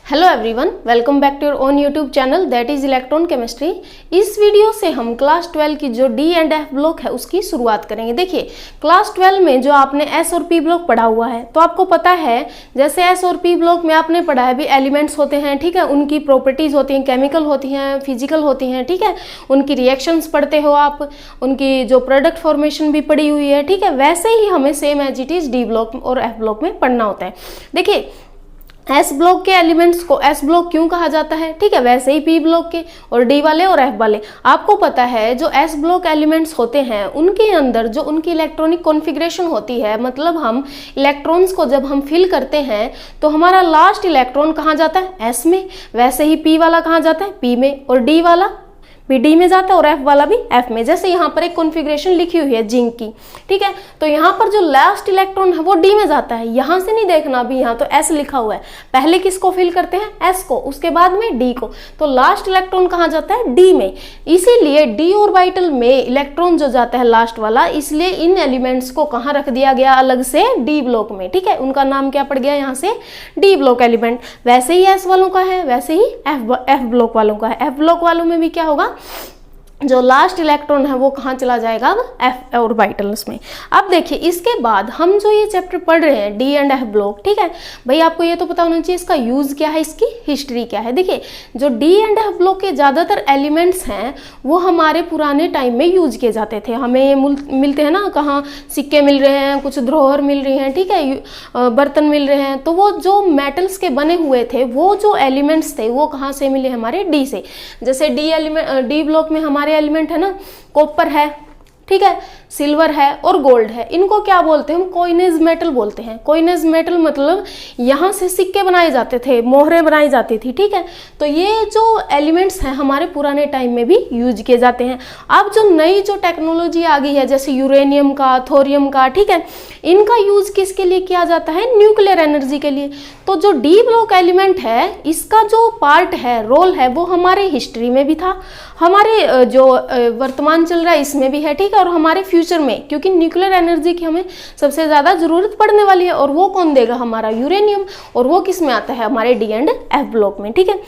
Hello everyone, welcome back to your own YouTube channel that is electron chemistry. इस video से हम class 12 की जो डी एंड एफ ब्लॉक है उसकी शुरुआत करेंगे। देखिए, क्लास 12 में जो आपने एस और पी ब्लॉक पढ़ा हुआ है तो आपको पता है जैसे एस और पी ब्लॉक में आपने पढ़ा है भी एलिमेंट्स होते हैं, ठीक है, उनकी प्रॉपर्टीज होती हैं, केमिकल होती हैं, फिजिकल होती हैं, ठीक है, उनकी रिएक्शंस पढ़ते हो आप, उनकी जो प्रोडक्ट फॉर्मेशन भी पढ़ी हुई है, ठीक है। वैसे ही हमें same as it is D block और एफ ब्लॉक में पढ़ना होता है। देखिए, एस ब्लॉक के एलिमेंट्स को एस ब्लॉक क्यों कहा जाता है, ठीक है, वैसे ही पी ब्लॉक के और डी वाले और एफ वाले। आपको पता है जो एस ब्लॉक एलिमेंट्स होते हैं उनके अंदर जो उनकी इलेक्ट्रॉनिक कॉन्फ़िगरेशन होती है, मतलब हम इलेक्ट्रॉन्स को जब हम फिल करते हैं तो हमारा लास्ट इलेक्ट्रॉन कहाँ जाता है, एस में। वैसे ही पी वाला कहाँ जाता है, पी में, और डी वाला भी डी में जाता है और एफ वाला भी एफ में। जैसे यहाँ पर एक कॉन्फ़िगरेशन लिखी हुई है जिंक की, ठीक है, तो यहाँ पर जो लास्ट इलेक्ट्रॉन है वो डी में जाता है। यहाँ से नहीं देखना, अभी यहाँ तो एस लिखा हुआ है, पहले किसको फिल करते हैं, एस को, उसके बाद में डी को, तो लास्ट इलेक्ट्रॉन कहाँ जाता है, डी में। इसीलिए डी ऑर्बिटल में इलेक्ट्रॉन जो जाता है लास्ट वाला, इसलिए इन एलिमेंट्स को कहाँ रख दिया गया, अलग से डी ब्लॉक में, ठीक है। उनका नाम क्या पड़ गया यहाँ से, डी ब्लॉक एलिमेंट। वैसे ही एस वालों का है, वैसे ही एफ ब्लॉक वालों का है। एफ ब्लॉक वालों में भी क्या होगा, जो लास्ट इलेक्ट्रॉन है वो कहाँ चला जाएगा, एफ ऑर्बिटल्स में। अब देखिए, इसके बाद हम जो ये चैप्टर पढ़ रहे हैं डी एंड एफ ब्लॉक, ठीक है भाई, आपको ये तो पता होना चाहिए इसका यूज क्या है, इसकी हिस्ट्री क्या है। देखिए, जो डी एंड एफ ब्लॉक के ज़्यादातर एलिमेंट्स हैं वो हमारे पुराने टाइम में यूज किए जाते थे। हमें ये मिलते हैं ना, कहाँ सिक्के मिल रहे हैं, कुछ धरोहर मिल रही हैं, ठीक है, बर्तन मिल रहे हैं, तो वो जो मेटल्स के बने हुए थे वो जो एलिमेंट्स थे वो कहाँ से मिले, हमारे डी से। जैसे डी ब्लॉक में हमारे एलिमेंट है ना, कॉपर है, ठीक है, सिल्वर है और गोल्ड है। इनको क्या बोलते हैं हम, कॉइनेज मेटल बोलते हैं। कॉइनेज मेटल मतलब यहाँ से सिक्के बनाए जाते थे, मोहरें बनाई जाती थी, ठीक है। तो ये जो एलिमेंट्स हैं हमारे पुराने टाइम में भी यूज किए जाते हैं। अब जो नई जो टेक्नोलॉजी आ गई है, जैसे यूरेनियम का, थोरियम का, ठीक है, इनका यूज किसके लिए किया जाता है, न्यूक्लियर एनर्जी के लिए। तो जो डी ब्लॉक एलिमेंट है इसका जो पार्ट है, रोल है, वो हमारे हिस्ट्री में भी था, हमारे जो वर्तमान चल रहा है इसमें भी है, ठीक है, और हमारे फ्यूचर में, क्योंकि न्यूक्लियर एनर्जी की हमें सबसे ज़्यादा ज़रूरत पड़ने वाली है, और वो कौन देगा, हमारा यूरेनियम, और वो किस में आता है, हमारे डी एंड एफ ब्लॉक में, ठीक है।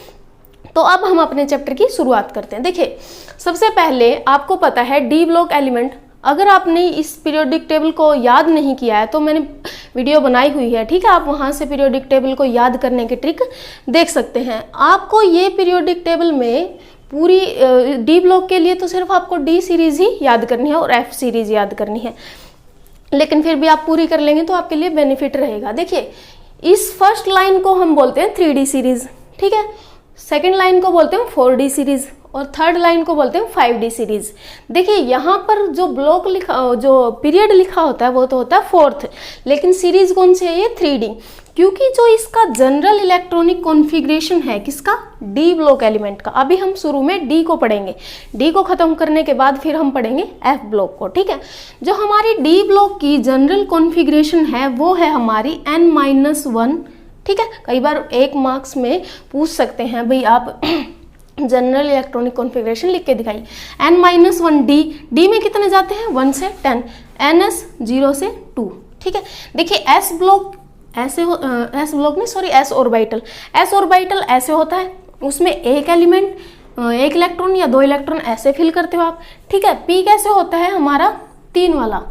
तो अब हम अपने चैप्टर की शुरुआत करते हैं। देखिए, सबसे पहले आपको पता है डी ब्लॉक एलिमेंट, अगर आपने इस पीरियोडिक टेबल को याद नहीं किया है तो मैंने वीडियो बनाई हुई है, ठीक है, आप वहाँ से पीरियोडिक टेबल को याद करने की ट्रिक देख सकते हैं। आपको ये पीरियोडिक टेबल में पूरी डी ब्लॉक के लिए तो सिर्फ आपको डी सीरीज ही याद करनी है और एफ सीरीज याद करनी है, लेकिन फिर भी आप पूरी कर लेंगे तो आपके लिए बेनिफिट रहेगा। देखिए, इस फर्स्ट लाइन को हम बोलते हैं 3D सीरीज, ठीक है, सेकेंड लाइन को बोलते हैं 4D सीरीज और थर्ड लाइन को बोलते हैं 5D सीरीज। देखिए, यहाँ पर जो ब्लॉक लिखा, जो पीरियड लिखा होता है वो तो होता है 4th, लेकिन सीरीज कौन सी है, ये 3D, क्योंकि जो इसका जनरल इलेक्ट्रॉनिक कॉन्फ़िगरेशन है किसका, डी ब्लॉक एलिमेंट का। अभी हम शुरू में डी को पढ़ेंगे, डी को खत्म करने के बाद फिर हम पढ़ेंगे एफ ब्लॉक को, ठीक है। जो हमारी डी ब्लॉक की जनरल कॉन्फ़िगरेशन है वो है हमारी n-1, ठीक है। कई बार 1 मार्क्स में पूछ सकते हैं भाई आप जनरल इलेक्ट्रॉनिक कॉन्फ़िगरेशन लिख के दिखाई, n-1 डी में कितने जाते हैं, 1 से 10, ns 0 से 2, ठीक है। देखिए, एस ब्लॉक ऐसे एस ब्लॉक में, सॉरी, एस ऑर्बिटल ऐसे होता है, उसमें एक एलिमेंट, एक इलेक्ट्रॉन या 2 इलेक्ट्रॉन ऐसे फिल करते हो आप, ठीक है। पी कैसे होता है हमारा 3 वाला,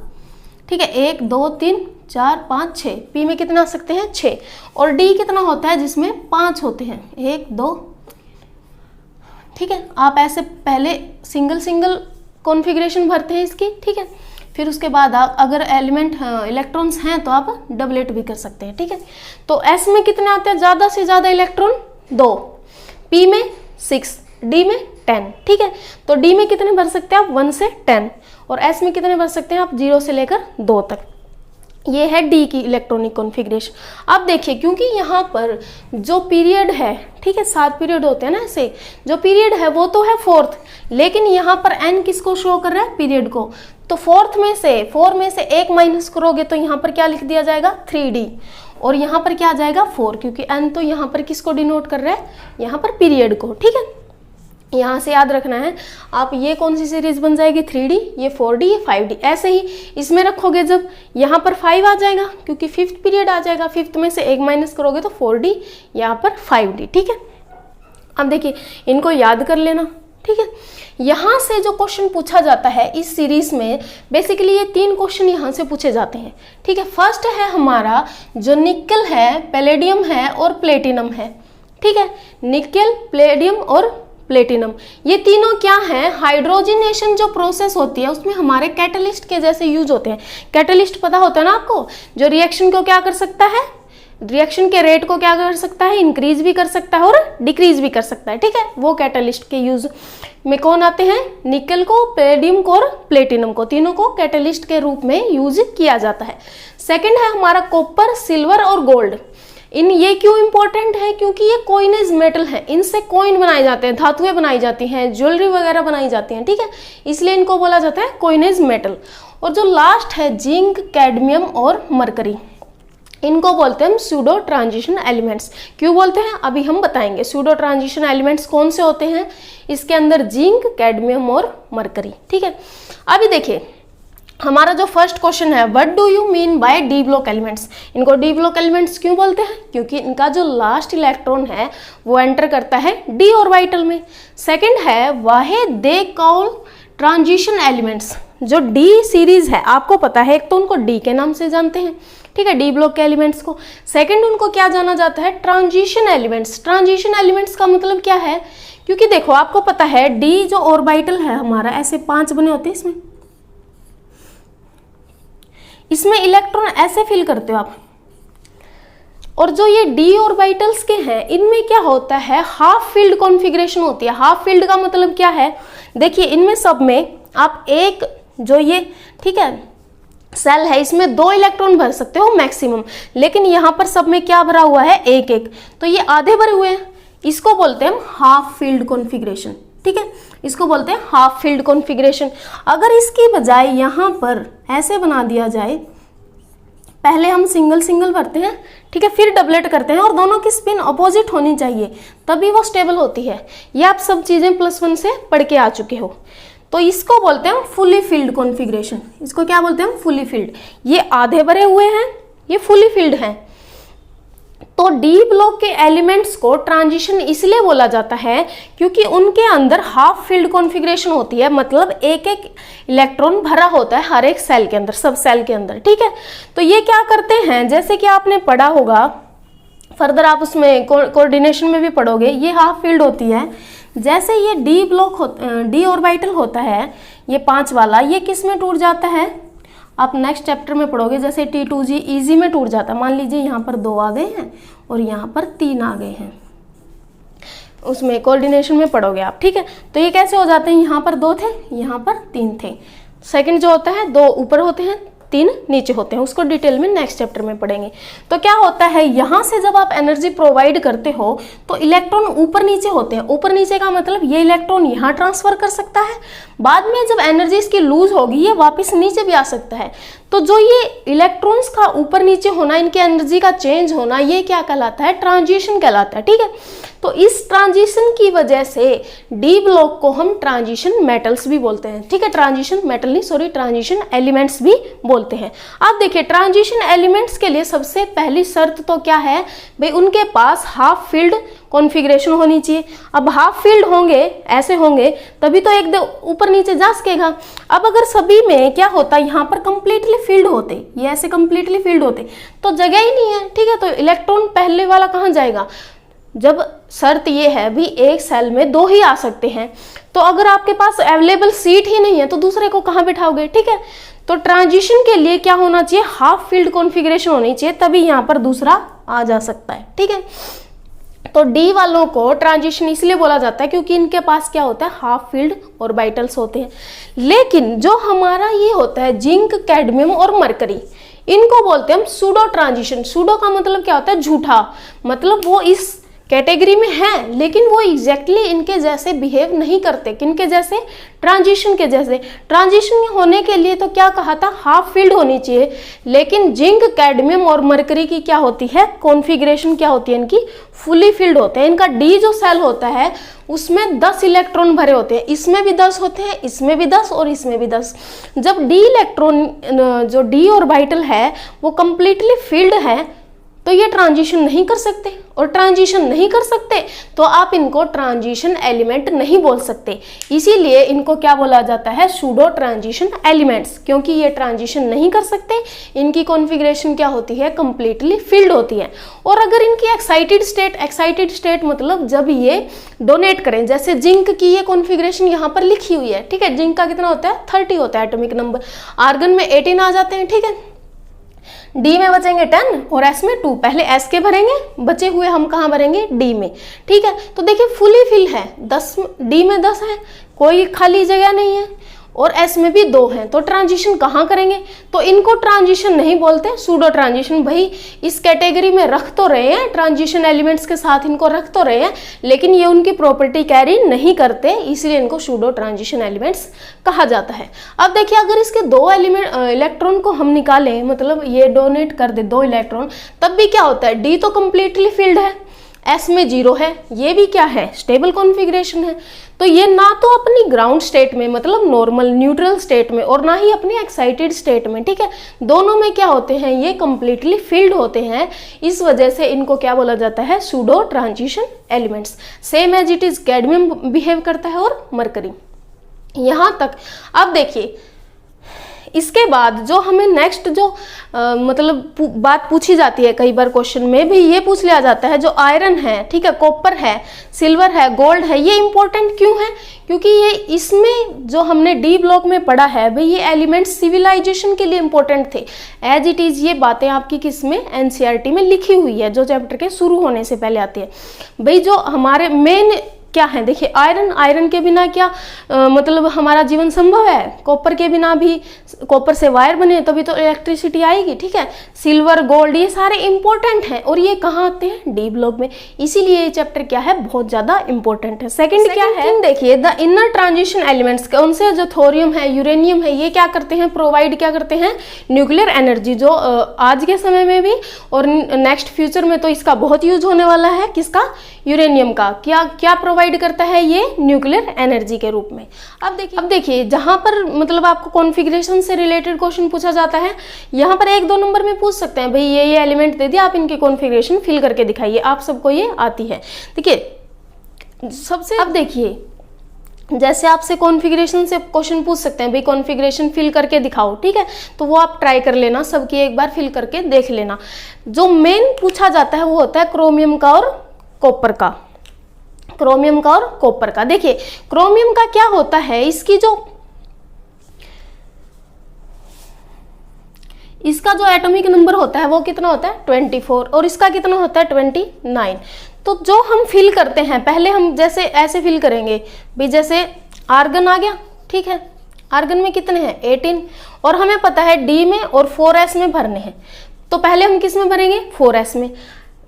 ठीक है, 1 2 3 4 5 6, पी में कितना आ सकते हैं, 6, और डी कितना होता है जिसमें 5 होते हैं, 1 2, ठीक है। आप ऐसे पहले सिंगल कॉन्फ़िगरेशन भरते हैं इसकी, ठीक है, फिर उसके बाद आप अगर एलिमेंट इलेक्ट्रॉन्स हैं तो आप डबलेट भी कर सकते हैं, ठीक है। तो एस में कितने आते हैं, ज़्यादा से ज़्यादा इलेक्ट्रॉन 2, पी में 6, डी में 10, ठीक है। तो डी में कितने भर सकते हैं आप, 1 से 10, और एस में कितने भर सकते हैं आप, 0 से लेकर 2 तक। ये है डी की इलेक्ट्रॉनिक कॉन्फ़िगरेशन। अब देखिए, क्योंकि यहाँ पर जो पीरियड है, ठीक है, 7 पीरियड होते हैं ना, ऐसे जो पीरियड है वो तो है 4th, लेकिन यहाँ पर n किसको शो कर रहा है, पीरियड को। तो 4 में से 1 माइनस करोगे तो यहाँ पर क्या लिख दिया जाएगा, 3D, और यहाँ पर क्या आ जाएगा, 4, क्योंकि n तो यहाँ पर किसको डिनोट कर रहा है, यहाँ पर पीरियड को, ठीक है। यहाँ से याद रखना है आप, ये कौन सी सीरीज बन जाएगी 3D, ये 4D, ये 5D। ऐसे ही इसमें रखोगे जब यहाँ पर 5 आ जाएगा क्योंकि 5th पीरियड आ जाएगा, 5th में से 1 माइनस करोगे तो 4D, यहाँ पर 5D। ठीक है, अब देखिए इनको याद कर लेना। ठीक है, यहाँ से जो क्वेश्चन पूछा जाता है इस सीरीज में, बेसिकली ये 3 क्वेश्चन यहाँ से पूछे जाते हैं। ठीक है, फर्स्ट है हमारा जो निकल है, पैलेडियम है और प्लेटिनम है। ठीक है, निकल, प्लेडियम और प्लेटिनम, ये तीनों क्या है, हाइड्रोजनेशन जो प्रोसेस होती है उसमें हमारे कैटलिस्ट के जैसे यूज होते हैं। कैटलिस्ट पता होता है ना आपको, जो रिएक्शन को क्या कर सकता है, रिएक्शन के रेट को क्या कर सकता है, इंक्रीज भी कर सकता है और डिक्रीज भी कर सकता है। ठीक है, वो कैटलिस्ट के यूज में कौन आते हैं, निकल को, पैलेडियम को और प्लेटिनम को, तीनों को कैटलिस्ट के रूप में यूज किया जाता है। सेकेंड है हमारा कॉपर, सिल्वर और गोल्ड। ये क्यों इंपॉर्टेंट है, क्योंकि ये कॉइनेज मेटल है, इनसे कॉइन बनाए जाते हैं, धातुएं बनाई जाती हैं, ज्वेलरी वगैरह बनाई जाती हैं। ठीक है, इसलिए इनको बोला जाता है कॉइनेज मेटल। और जो लास्ट है जिंक, कैडमियम और मरकरी, इनको बोलते हैं हम स्यूडो ट्रांजिशन एलिमेंट्स। क्यों बोलते हैं अभी हम बताएंगे। स्यूडो ट्रांजिशन एलिमेंट्स कौन से होते हैं, इसके अंदर जिंक, कैडमियम और मरकरी। ठीक है, अभी देखिए हमारा जो फर्स्ट क्वेश्चन है, what do you mean by D block elements. इनको डी ब्लॉक एलिमेंट्स क्यों बोलते हैं, क्योंकि इनका जो लास्ट इलेक्ट्रॉन है वो एंटर करता है डी ऑर्बिटल में। सेकंड है वाहे दे कॉल ट्रांजिशन एलिमेंट्स। जो डी सीरीज है आपको पता है, एक तो उनको डी के नाम से जानते हैं, ठीक है, डी ब्लॉक के एलिमेंट्स को। सेकंड उनको क्या जाना जाता है, ट्रांजिशन एलिमेंट्स। ट्रांजिशन एलिमेंट्स का मतलब क्या है, क्योंकि देखो आपको पता है डी जो ऑर्बिटल है हमारा, ऐसे 5 बने होते हैं इसमें इलेक्ट्रॉन ऐसे फिल करते हो आप। और जो ये डी ऑर्बिटल्स के हैं इनमें क्या होता है, हाफ फील्ड कॉन्फ़िगरेशन होती है। हाफ फील्ड का मतलब क्या है, देखिए इनमें सब में आप एक जो ये, ठीक है, सेल है, इसमें 2 इलेक्ट्रॉन भर सकते हो मैक्सिमम, लेकिन यहाँ पर सब में क्या भरा हुआ है, एक एक, तो ये आधे भरे हुए हैं। इसको बोलते हैं हम हाफ फील्ड कॉन्फ़िगरेशन। ठीक है, इसको बोलते हैं हाफ फील्ड कॉन्फ़िगरेशन। अगर इसकी बजाय यहाँ पर ऐसे बना दिया जाए, पहले हम सिंगल सिंगल भरते हैं, ठीक है, फिर डबलेट करते हैं और दोनों की स्पिन अपोजिट होनी चाहिए, तभी वो स्टेबल होती है। ये आप सब चीज़ें +1 से पढ़ के आ चुके हो। तो इसको बोलते हैं फुली फील्ड कॉन्फ़िगरेशन। इसको क्या बोलते हैं, फुली फील्ड। ये आधे भरे हुए हैं, ये फुली फील्ड हैं। तो डी ब्लॉक के एलिमेंट्स को ट्रांजिशन इसलिए बोला जाता है क्योंकि उनके अंदर हाफ फील्ड कॉन्फ़िगरेशन होती है, मतलब एक एक इलेक्ट्रॉन भरा होता है हर एक सेल के अंदर, सब सेल के अंदर। ठीक है, तो ये क्या करते हैं, जैसे कि आपने पढ़ा होगा, फर्दर आप उसमें कोऑर्डिनेशन में भी पढ़ोगे, ये हाफ फील्ड होती है। जैसे ये डी ब्लॉक डी ऑर्बिटल होता है, ये 5 वाला, ये किस में टूट जाता है, आप नेक्स्ट चैप्टर में पढ़ोगे। जैसे T2G इजी में टूट जाता है। मान लीजिए यहाँ पर 2 आ गए हैं और यहाँ पर 3 आ गए हैं, उसमें कोऑर्डिनेशन में पढ़ोगे आप। ठीक है, तो ये कैसे हो जाते हैं, यहाँ पर 2 थे, यहाँ पर 3 थे। सेकंड जो होता है, 2 ऊपर होते हैं, 3 नीचे होते हैं, उसको डिटेल में नेक्स्ट चैप्टर में पढ़ेंगे। तो क्या होता है, यहाँ से जब आप एनर्जी प्रोवाइड करते हो तो इलेक्ट्रॉन ऊपर नीचे होते हैं। ऊपर नीचे का मतलब ये इलेक्ट्रॉन यहाँ ट्रांसफर कर सकता है, बाद में जब एनर्जी इसकी लूज होगी ये वापस नीचे भी आ सकता है। तो जो ये इलेक्ट्रॉन्स का ऊपर नीचे होना, इनकी एनर्जी का चेंज होना, ये क्या कहलाता है, ट्रांजिशन कहलाता है। ठीक है, तो इस ट्रांजिशन की वजह से डी ब्लॉक को हम ट्रांजिशन मेटल्स भी बोलते हैं। ठीक है, ट्रांजिशन मेटल नहीं, सॉरी, ट्रांजिशन एलिमेंट्स भी बोलते हैं। आप देखिए ट्रांजिशन एलिमेंट्स के लिए सबसे पहली शर्त तो क्या है भाई, उनके पास हाफ फील्ड कॉन्फ़िगरेशन होनी चाहिए। अब हाफ फील्ड होंगे, ऐसे होंगे, तभी तो एक ऊपर नीचे जा सकेगा। अब अगर सभी में क्या होता, यहाँ पर कंप्लीटली फील्ड होते, ये ऐसे कंप्लीटली फील्ड होते, तो जगह ही नहीं है। ठीक है, तो इलेक्ट्रॉन पहले वाला कहाँ जाएगा, जब शर्त ये है भी एक सेल में 2 ही आ सकते हैं, तो अगर आपके पास अवेलेबल सीट ही नहीं है तो दूसरे को कहाँ बिठाओगे। ठीक है, तो ट्रांजिशन के लिए क्या होना चाहिए, हाफ फील्ड कॉन्फ़िगरेशन होनी चाहिए, तभी यहाँ पर दूसरा आ जा सकता है। ठीक है, तो डी वालों को ट्रांजिशन इसलिए बोला जाता है क्योंकि इनके पास क्या होता है, हाफ फील्ड ऑर्बिटल्स होते हैं। लेकिन जो हमारा ये होता है जिंक, कैडमियम और मरकरी, इनको बोलते हैं हम सूडो ट्रांजिशन। सूडो का मतलब क्या होता है, झूठा, मतलब वो इस कैटेगरी में हैं, लेकिन वो एग्जैक्टली इनके जैसे बिहेव नहीं करते। किनके जैसे? ट्रांजिशन के जैसे। ट्रांजिशन होने के लिए तो क्या कहा था, हाफ फील्ड होनी चाहिए, लेकिन जिंक, कैडमियम और मरकरी की क्या होती है, कॉन्फ़िगरेशन क्या होती है इनकी, फुली फील्ड होते हैं। इनका डी जो सेल होता है उसमें 10 इलेक्ट्रॉन भरे होते हैं, इसमें भी 10 होते हैं, इसमें भी 10 और इसमें भी 10। जब डी इलेक्ट्रॉन, जो डी ऑर्बिटल है वो कंप्लीटली फील्ड है, तो ये ट्रांजिशन नहीं कर सकते, और ट्रांजिशन नहीं कर सकते तो आप इनको ट्रांजिशन एलिमेंट नहीं बोल सकते। इसीलिए इनको क्या बोला जाता है, सूडो ट्रांजिशन एलिमेंट्स, क्योंकि ये ट्रांजिशन नहीं कर सकते, इनकी कॉन्फ़िगरेशन क्या होती है, कंप्लीटली फील्ड होती है। और अगर इनकी एक्साइटेड स्टेट मतलब जब ये डोनेट करें, जैसे जिंक की ये कॉन्फ़िगरेशन यहाँ पर लिखी हुई है, ठीक है, जिंक का कितना होता है, 30 होता है एटॉमिक नंबर, आर्गन में 18 आ जाते हैं, ठीक है, डी में बचेंगे 10 और एस में 2। पहले एस के भरेंगे, बचे हुए हम कहाँ भरेंगे, डी में, ठीक है। तो देखिए फुली फिल है, 10 डी में 10 है, कोई खाली जगह नहीं है, और एस में भी 2 हैं, तो ट्रांजिशन कहाँ करेंगे, तो इनको ट्रांजिशन नहीं बोलते, सूडो ट्रांजिशन। भाई इस कैटेगरी में रख तो रहे हैं, ट्रांजिशन एलिमेंट्स के साथ इनको रख तो रहे हैं, लेकिन ये उनकी प्रॉपर्टी कैरी नहीं करते, इसलिए इनको सूडो ट्रांजिशन एलिमेंट्स कहा जाता है। अब देखिए अगर इसके 2 इलेक्ट्रॉन को हम निकालें, मतलब ये डोनेट कर दे 2 इलेक्ट्रॉन, तब भी क्या होता है, डी तो कंप्लीटली फील्ड है, एस में 0 है, ये भी क्या है, स्टेबल कॉन्फ़िगरेशन है। तो ये ना तो अपनी ग्राउंड स्टेट में मतलब नॉर्मल न्यूट्रल स्टेट में, और ना ही अपनी एक्साइटेड स्टेट में, ठीक है, दोनों में क्या होते हैं, ये कंप्लीटली फील्ड होते हैं। इस वजह से इनको क्या बोला जाता है, pseudo transition elements. Same as it is cadmium behave करता है और मरकरी, यहाँ तक। अब देखिए इसके बाद जो हमें नेक्स्ट जो मतलब बात पूछी जाती है, कई बार क्वेश्चन में भी ये पूछ लिया जाता है, जो आयरन है, ठीक है, कॉपर है, सिल्वर है, गोल्ड है, ये इंपॉर्टेंट क्यों है, क्योंकि ये इसमें जो हमने डी ब्लॉक में पढ़ा है भाई, ये एलिमेंट्स सिविलाइजेशन के लिए इंपॉर्टेंट थे। एज इट इज ये बातें आपकी किस में, एनसीईआरटी में लिखी हुई है, जो चैप्टर के शुरू होने से पहले आती है। भाई जो हमारे मेन क्या है, देखिए आयरन के बिना क्या मतलब हमारा जीवन संभव है, कॉपर के बिना भी, कॉपर से वायर बने तभी तो इलेक्ट्रिसिटी आएगी, ठीक है, सिल्वर, गोल्ड, ये सारे इंपॉर्टेंट हैं, और ये कहाँ आते हैं, डी ब्लॉक में, इसीलिए ये चैप्टर क्या है, बहुत ज्यादा इंपॉर्टेंट है। सेकंड क्या है, देखिए द इनर ट्रांजिशन एलिमेंट्स, कौन से, जो थोरियम है, यूरेनियम है, ये क्या करते हैं, प्रोवाइड क्या करते हैं, न्यूक्लियर एनर्जी, जो आज के समय में भी और नेक्स्ट फ्यूचर में तो इसका बहुत यूज होने वाला है, किसका, यूरेनियम का। क्या प्रोवाइड करता है ये, न्यूक्लियर एनर्जी के रूप में। अब देखिए जहां पर मतलब आपको कॉन्फ़िगरेशन से रिलेटेड क्वेश्चन पूछा जाता है, यहाँ पर 1-2 नंबर में पूछ सकते हैं, भाई ये एलिमेंट दे दिया, आप इनकी कॉन्फ़िगरेशन फिल करके दिखाइए, आप सबको ये आती है। देखिए सबसे, अब देखिए जैसे आपसे कॉन्फ़िगरेशन से क्वेश्चन पूछ सकते हैं, भाई कॉन्फ़िगरेशन फिल करके दिखाओ, ठीक है, तो वो आप ट्राई कर लेना, सबकी एक बार फिल करके देख लेना। जो मेन पूछा जाता है वो होता है क्रोमियम का और कॉपर का, क्रोमियम का और कॉपर का। देखिए क्रोमियम का क्या होता है, इसका जो एटॉमिक नंबर होता है वो कितना होता है, 24, और इसका कितना होता है, 29। तो जो हम फिल करते हैं, पहले हम जैसे ऐसे फिल करेंगे, भाई जैसे आर्गन आ गया, ठीक है, आर्गन में कितने हैं, 18, और हमें पता है डी में और 4s में भरने हैं, तो पहले हम किस में भरेंगे, 4s में।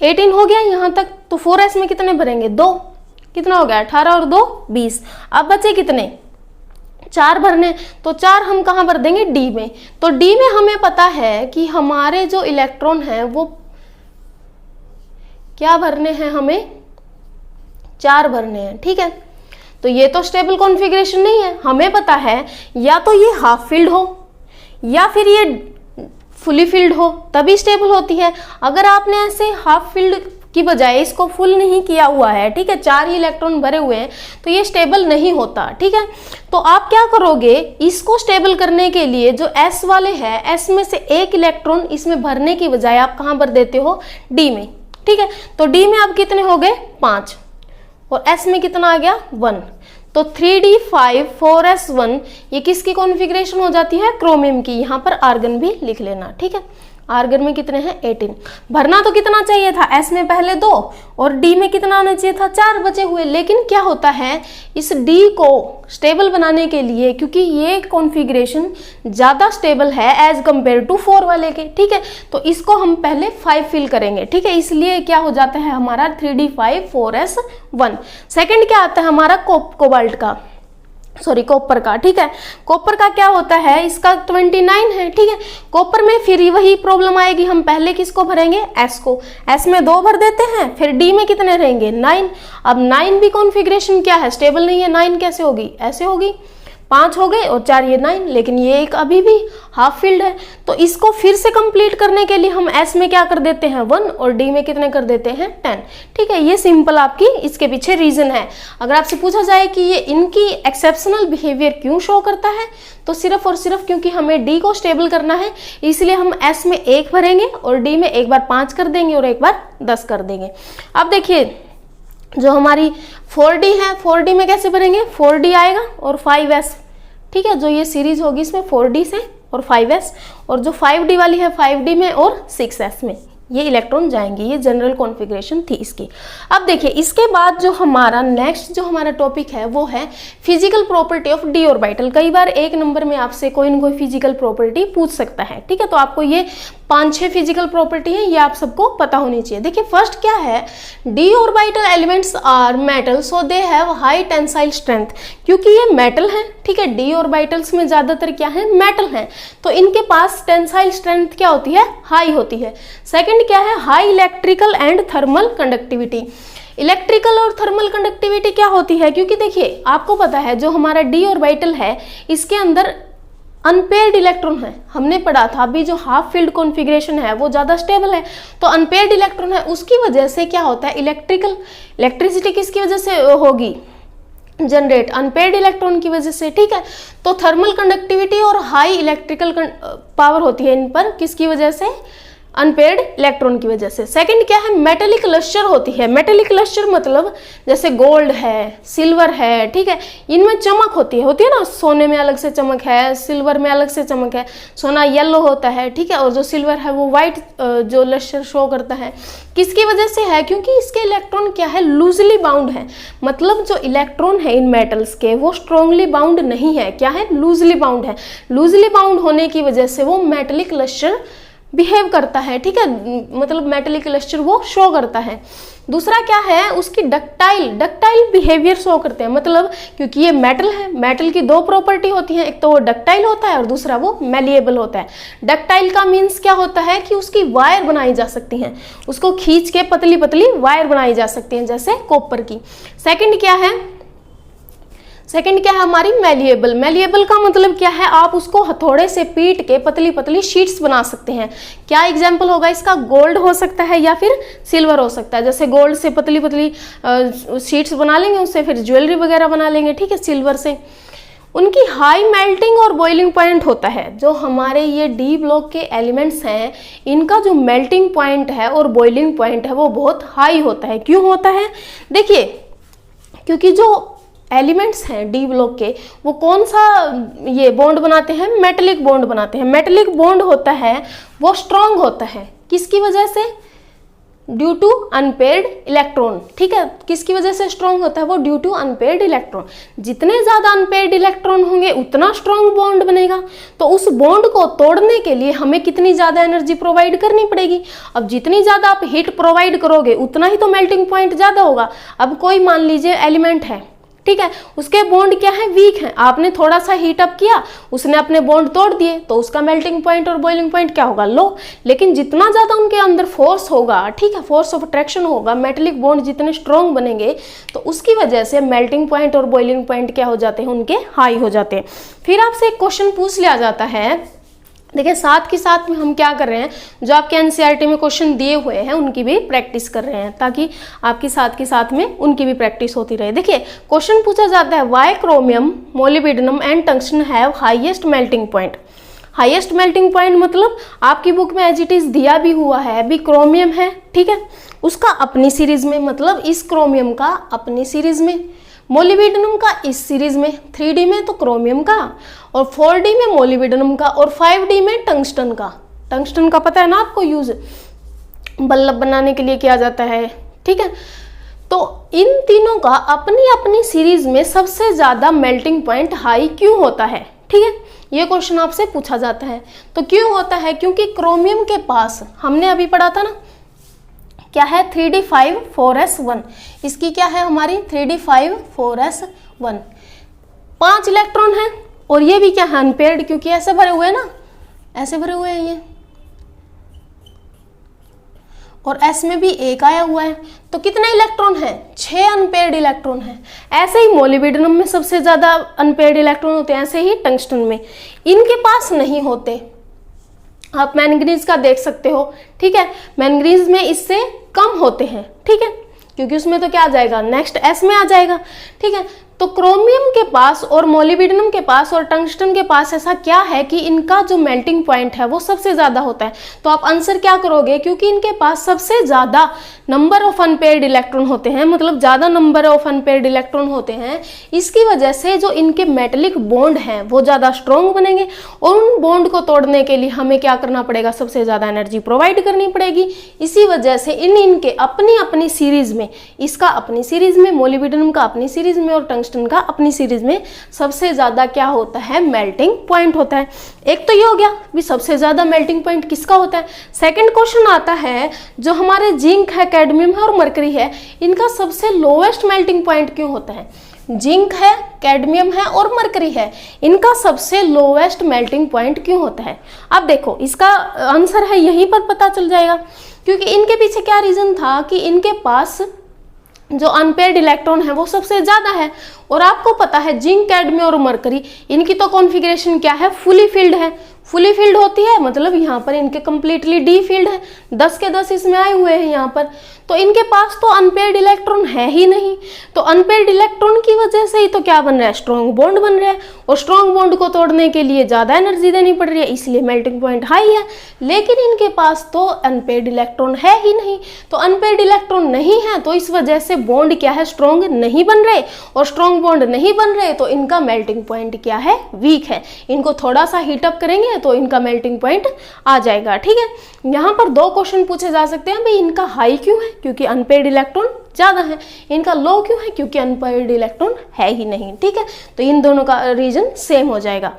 18 हो गया यहाँ तक, तो 4s में कितने भरेंगे, 2, कितना हो गया, 18 और 2 20। अब बचे कितने, 4 भरने, तो 4 हम कहाँ भर देंगे, डी में। तो डी में हमें पता है कि हमारे जो इलेक्ट्रॉन हैं वो क्या भरने हैं, हमें 4 भरने हैं, ठीक है। तो ये तो स्टेबल कॉन्फ़िगरेशन नहीं है, हमें पता है या तो ये हाफ फील्ड हो या फिर ये फुली फील्ड हो, तभी स्टेबल होती है। अगर आपने ऐसे हाफ फील्ड की बजाय इसको फुल नहीं किया हुआ है, ठीक है, 4 ही इलेक्ट्रॉन भरे हुए हैं, तो ये स्टेबल नहीं होता, ठीक है। तो आप क्या करोगे, इसको स्टेबल करने के लिए जो S वाले हैं, S में से 1 इलेक्ट्रॉन इसमें भरने की बजाय आप कहाँ भर देते हो, D में, ठीक है। तो D में अब कितने हो गए, 5, और S में कितना आ गया, 1। तो 3d5 4s1 ये किसकी कॉन्फ़िगरेशन हो जाती है, क्रोमियम की। यहाँ पर आर्गन भी लिख लेना, ठीक है। आर्गन में कितने हैं 18। भरना तो कितना चाहिए था, एस में पहले 2 और डी में कितना आना चाहिए था 4 बचे हुए। लेकिन क्या होता है इस डी को स्टेबल बनाने के लिए, क्योंकि ये कॉन्फ़िगरेशन ज़्यादा स्टेबल है एज कंपेयर टू 4 वाले के, ठीक है, तो इसको हम पहले 5 फिल करेंगे, ठीक है, इसलिए क्या हो जाता है हमारा 3d5 4s1। सेकेंड क्या आता है हमारा कोबाल्ट का, सॉरी कॉपर का, ठीक है, कॉपर का क्या होता है इसका 29 है, ठीक है। कॉपर में फिर वही प्रॉब्लम आएगी, हम पहले किसको भरेंगे एस को, एस में 2 भर देते हैं, फिर डी में कितने रहेंगे 9। अब 9 भी कॉन्फ़िगरेशन क्या है स्टेबल नहीं है, 9 कैसे होगी, ऐसे होगी, 5 हो गए और 4 ये 9, लेकिन ये एक अभी भी हाफ फील्ड है। तो इसको फिर से कंप्लीट करने के लिए हम एस में क्या कर देते हैं 1 और डी में कितने कर देते हैं 10, ठीक है। ये सिंपल आपकी इसके पीछे रीजन है। अगर आपसे पूछा जाए कि ये इनकी एक्सेप्शनल बिहेवियर क्यों शो करता है, तो सिर्फ और सिर्फ क्योंकि हमें डी को स्टेबल करना है, इसलिए हम एस में 1 भरेंगे और डी में एक बार 5 कर देंगे और एक बार 10 कर देंगे। अब देखिए जो हमारी 4D है, 4D में कैसे भरेंगे, 4D आएगा और 5s, ठीक है, जो ये सीरीज होगी इसमें 4D से और 5s, और जो 5D वाली है 5D में और 6s में ये इलेक्ट्रॉन जाएंगे। ये जनरल कॉन्फ़िगरेशन थी इसकी। अब देखिए इसके बाद जो हमारा नेक्स्ट जो हमारा टॉपिक है वो है physical property of D orbital. कई बार एक नंबर में आपसे कोई ना कोई फिजिकल प्रॉपर्टी पूछ सकता है, ठीक है, तो आपको ये 5-6 फिजिकल प्रॉपर्टी है, ये आप सबको पता होनी चाहिए। देखिए फर्स्ट क्या है, D orbital elements are metal so they have high tensile strength. क्योंकि ये मेटल है, ठीक है, डी ऑर्बिटल्स में ज्यादातर क्या है मेटल है, तो इनके पास टेंसाइल स्ट्रेंथ क्या होती है हाई होती है। सेकंड क्या है, high electrical and thermal conductivity. Electrical और थर्मल कंडक्टिविटी क्या होती है, क्योंकि देखिए आपको पता है जो हमारा डी ऑर्बिटल है इसके अंदर अनपेयर्ड इलेक्ट्रॉन है, हमने पढ़ा था अभी जो हाफ फील्ड कॉन्फ़िगरेशन है वो ज़्यादा स्टेबल है, तो अनपेयर्ड इलेक्ट्रॉन है, उसकी वजह से क्या होता है इलेक्ट्रिसिटी किसकी वजह से होगी जनरेट, अनपेयर्ड इलेक्ट्रॉन की वजह से, ठीक है। तो थर्मल कंडक्टिविटी और हाई इलेक्ट्रिकल पावर होती है इन पर किसकी वजह से, अनपेयर्ड इलेक्ट्रॉन की वजह से। सेकंड क्या है, मेटेलिक लस्टर होती है। मेटेलिक लस्टर मतलब जैसे गोल्ड है, सिल्वर है, ठीक है, इनमें चमक होती है ना, सोने में अलग से चमक है, सिल्वर में अलग से चमक है, सोना येलो होता है, ठीक है, और जो सिल्वर है वो वाइट जो लस्टर शो करता है, किसकी वजह से है, क्योंकि इसके इलेक्ट्रॉन क्या है लूजली बाउंड है, मतलब जो इलेक्ट्रॉन है इन मेटल्स के वो स्ट्रॉन्गली बाउंड नहीं है, क्या है लूजली बाउंड है। लूजली बाउंड होने की वजह से वो मेटेलिक लस्टर बिहेव करता है, ठीक है, मतलब मेटेलिक लस्टर वो शो करता है। दूसरा क्या है, उसकी डक्टाइल बिहेवियर शो करते हैं, मतलब क्योंकि ये मेटल है, मेटल की 2 प्रॉपर्टी होती है, एक तो वो डक्टाइल होता है और दूसरा वो मैलिएबल होता है। डक्टाइल का मीन्स क्या होता है कि उसकी वायर बनाई जा सकती हैं, उसको खींच के पतली पतली वायर बनाई जा सकती हैं जैसे कॉपर की। सेकंड क्या है, सेकंड क्या है हमारी मैलिएबल। मैलिएबल का मतलब क्या है, आप उसको हथौड़े से पीट के पतली पतली शीट्स बना सकते हैं। क्या एग्जाम्पल होगा इसका, गोल्ड हो सकता है या फिर सिल्वर हो सकता है। जैसे गोल्ड से पतली पतली शीट्स बना लेंगे, उससे फिर ज्वेलरी वगैरह बना लेंगे, ठीक है, सिल्वर से। उनकी हाई मेल्टिंग और बॉइलिंग पॉइंट होता है। जो हमारे ये डी ब्लॉक के एलिमेंट्स हैं इनका जो मेल्टिंग पॉइंट है और बॉइलिंग पॉइंट है वो बहुत हाई होता है। क्यों होता है, देखिए क्योंकि जो एलिमेंट्स हैं डी ब्लॉक के वो कौन सा ये बॉन्ड बनाते हैं, मेटेलिक बॉन्ड बनाते हैं। मेटेलिक बॉन्ड होता है वो स्ट्रॉन्ग होता है, किसकी वजह से, ड्यू टू अनपेयर्ड इलेक्ट्रॉन, ठीक है, किसकी वजह से स्ट्रॉन्ग होता है वो ड्यू टू अनपेयर्ड इलेक्ट्रॉन। जितने ज्यादा अनपेयर्ड इलेक्ट्रॉन होंगे उतना स्ट्रॉन्ग बॉन्ड बनेगा, तो उस बॉन्ड को तोड़ने के लिए हमें कितनी ज्यादा एनर्जी प्रोवाइड करनी पड़ेगी। अब जितनी ज्यादा आप हीट प्रोवाइड करोगे उतना ही तो मेल्टिंग पॉइंट ज्यादा होगा। अब कोई मान लीजिए एलिमेंट है, ठीक है, उसके बॉन्ड क्या है वीक है, आपने थोड़ा सा हीट अप किया, उसने अपने बॉन्ड तोड़ दिए, तो उसका मेल्टिंग पॉइंट और बॉइलिंग पॉइंट क्या होगा लो। लेकिन जितना ज्यादा उनके अंदर फोर्स होगा, ठीक है, फोर्स ऑफ अट्रैक्शन होगा, मेटेलिक बॉन्ड जितने स्ट्रॉन्ग बनेंगे तो उसकी वजह से मेल्टिंग पॉइंट और बॉइलिंग पॉइंट क्या हो जाते हैं उनके हाई हो जाते हैं। फिर आपसे एक क्वेश्चन पूछ लिया जाता है, देखिए साथ के साथ में हम क्या कर रहे हैं, जो आपके एनसीईआरटी में क्वेश्चन दिए हुए हैं उनकी भी प्रैक्टिस कर रहे हैं, ताकि आपके साथ के साथ में उनकी भी प्रैक्टिस होती रहे। देखिए क्वेश्चन पूछा जाता है, why chromium, molybdenum and tungsten have highest melting point. Highest melting point मतलब आपकी बुक में एज इट इज दिया भी हुआ है, अभी क्रोमियम है, ठीक है, उसका अपनी सीरीज में, मतलब इस क्रोमियम का अपनी सीरीज में, मोलिब्डेनम का इस सीरीज में, 3D में तो क्रोमियम का, और 4D में मोलिब्डेनम का, और 5D में टंगस्टन का, टंगस्टन का पता है ना आपको, यूज बल्ब बनाने के लिए किया जाता है, ठीक है। तो इन तीनों का अपनी अपनी सीरीज में सबसे ज्यादा मेल्टिंग पॉइंट हाई क्यों होता है, ठीक है, ये क्वेश्चन आपसे पूछा जाता है। तो क्यों होता है, क्योंकि क्रोमियम के पास हमने अभी पढ़ा था ना, क्या है 3d5 4s1, इसकी क्या है हमारी 3d5 4s1, 5 इलेक्ट्रॉन है, और ये भी क्या है अनपेयर्ड, क्योंकि ऐसे भरे हुए हैं ना, ऐसे भरे हुए हैं ये, और S में भी एक आया हुआ है, तो कितने इलेक्ट्रॉन है, 6 अनपेयर्ड इलेक्ट्रॉन है। ऐसे ही मोलिब्डेनम में सबसे ज्यादा अनपेयर्ड इलेक्ट्रॉन होते हैं, ऐसे ही टंगस्टन में इनके पास नहीं होते। आप मैंगनीज का देख सकते हो, ठीक है, मैंगनीज में इससे कम होते हैं, ठीक है, क्योंकि उसमें तो क्या आ जाएगा, नेक्स्ट S में आ जाएगा, ठीक है। तो क्रोमियम के पास और मोलिब्डेनम के पास और टंगस्टन के पास ऐसा क्या है कि इनका जो मेल्टिंग पॉइंट है वो सबसे ज्यादा होता है। तो आप आंसर क्या करोगे, क्योंकि इनके पास सबसे ज्यादा नंबर ऑफ अनपेयर्ड इलेक्ट्रॉन होते हैं, मतलब ज्यादा नंबर ऑफ अनपेयर्ड इलेक्ट्रॉन होते हैं, इसकी वजह से जो इनके मेटेलिक बॉन्ड हैं वो ज्यादा स्ट्रॉन्ग बनेंगे, और उन बॉन्ड को तोड़ने के लिए हमें क्या करना पड़ेगा, सबसे ज्यादा एनर्जी प्रोवाइड करनी पड़ेगी। इसी वजह से इनके अपनी अपनी सीरीज में, इसका अपनी सीरीज में, मोलिब्डेनम का अपनी सीरीज में और टंगस्टन का अपनी सीरीज में सबसे ज्यादा क्या होता है, मेल्टिंग पॉइंट होता है। एक तो ये हो गया भी सबसे ज्यादा मेल्टिंग पॉइंट किसका होता है। सेकंड क्वेश्चन आता है, जो हमारे जिंक है, कैडमियम है और मरकरी है, इनका सबसे लोएस्ट मेल्टिंग पॉइंट क्यों होता है। जिंक है, कैडमियम है और मरकरी है, इनका सबसे लोएस्ट मेल्टिंग पॉइंट क्यों होता है। अब देखो इसका आंसर है यहीं पर पता चल जाएगा, क्योंकि इनके पीछे क्या रीजन था कि इनके पास जो अनपेयर्ड इलेक्ट्रॉन है वो सबसे ज्यादा है, और आपको पता है जिंक, कैडमियम और मरकरी इनकी तो कॉन्फ़िगरेशन क्या है, फुली फिल्ड है। फुली फिल्ड होती है मतलब यहाँ पर इनके कंप्लीटली डी फील्ड है, 10 के 10 इसमें आए हुए हैं यहाँ पर, तो इनके पास तो अनपेयर्ड इलेक्ट्रॉन है ही नहीं। तो अनपेयर्ड इलेक्ट्रॉन की वजह से ही तो क्या बन रहा है, स्ट्रॉन्ग बॉन्ड बन रहा है, और स्ट्रॉन्ग बॉन्ड को तोड़ने के लिए ज्यादा एनर्जी देनी पड़ रही है, इसलिए मेल्टिंग पॉइंट हाई है। लेकिन इनके पास तो अनपेयर्ड इलेक्ट्रॉन है ही नहीं, तो अनपेयर्ड इलेक्ट्रॉन नहीं है तो इस वजह से बॉन्ड क्या है, स्ट्रॉन्ग नहीं बन रहे, और स्ट्रॉन्ग बॉन्ड नहीं बन रहे तो इनका मेल्टिंग पॉइंट क्या है, वीक है। इनको थोड़ा सा हीटअप करेंगे तो इनका मेल्टिंग पॉइंट आ जाएगा, ठीक है। यहाँ पर 2 क्वेश्चन पूछे जा सकते हैं, भाई इनका हाई क्यों है, क्योंकि अनपेयर्ड इलेक्ट्रॉन ज्यादा है, इनका लो क्यों है, क्योंकि अनपेयर्ड इलेक्ट्रॉन है ही नहीं, ठीक है। तो इन दोनों का रीजन सेम हो जाएगा।